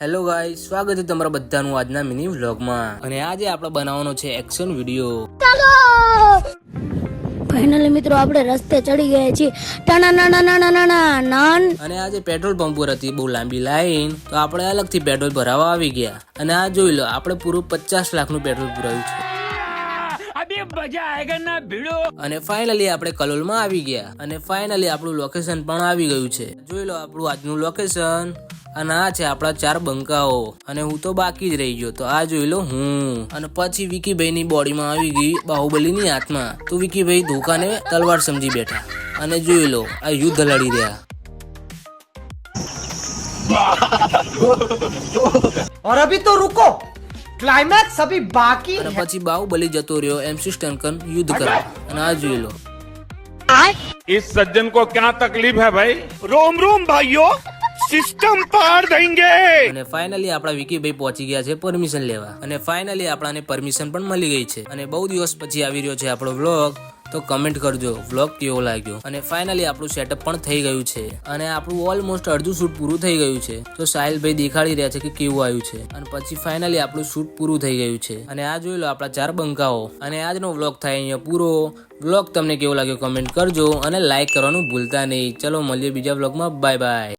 Hello guys, સ્વાગત છે તમારા બધાનું આજના મિની વ્લોગમાં. અને આજે આપણે બનાવવાનો છે એક્શન વિડિયો. ફાઇનલી મિત્રો આપણે રસ્તે ચડી ગયા છીએ. અને આજે પેટ્રોલ પંપ પર હતી બહુ લાંબી લાઈન, તો આપણે અલગથી પેટ્રોલ ભરાવા આવી ગયા. અને આ જોઈ લો, આપણે પૂરું 50 લાખનું પેટ્રોલ પુરાવ્યું છે. અને ફાઇનલી આપણે કલોલમાં આવી ગયા. અને ફાઇનલી આપણું લોકેશન પણ આવી ગયું છે. જોઈ લો આપણું આજનું લોકેશન. અને આ છે આપણા 4 બંકાઓ. અને હું તો બાકી જ રહી ગયો. તો આ જોઈ લો હું. અને પછી વિકીભાઈ ની બોડીમાં આવી ગઈ બાહુબલીની આત્મા. તો વિકીભાઈ ધોકાને તલવાર સમજી બેઠા. અને જોઈ લો આ યુદ્ધ લડી રહ્યા. और अभी तो रुको, क्लाइमैक्स अभी बाकी અને પછી બાહુબલી જતો રહ્યો MC સ્ટનકન યુદ્ધ કરવા. અને આ જોઈ લો. इस सज्जन को क्या तकलीफ है भाई? रोम रोम भाइयों, सिस्टम पार देंगे. અને ફાઇનલી આપણા વિકીભાઈ પહોંચી ગયા છે પરમિશન લેવા. અને ફાઇનલી આપણાને પરમિશન પણ મળી ગઈ છે. અને બહુ દિવસ પછી આવી રહ્યો છે આપણો વ્લોગ. તો કમેન્ટ કરજો વ્લોગ કેવો લાગ્યો. અને ફાઇનલી આપણું સેટઅપ પણ થઈ ગયું છે. અને આપણું ઓલમોસ્ટ અડધું શૂટ પૂરું થઈ ગયું છે. તો સાહિલભાઈ દેખાડી રહ્યા છે કે કેવું આવ્યું છે. અને પછી ફાઇનલી આપણું શૂટ પૂરું થઈ ગયું છે. અને આ જોઈ લો આપણા 4 બંકાઓ. અને આજનો વ્લોગ થાય અહીંયા પૂરો. વ્લોગ તમને કેવો લાગ્યો કમેન્ટ કરજો. અને લાઈક કરવાનું ભૂલતા નહીં. ચલો મળીએ બીજા વ્લોગમાં. Bye bye.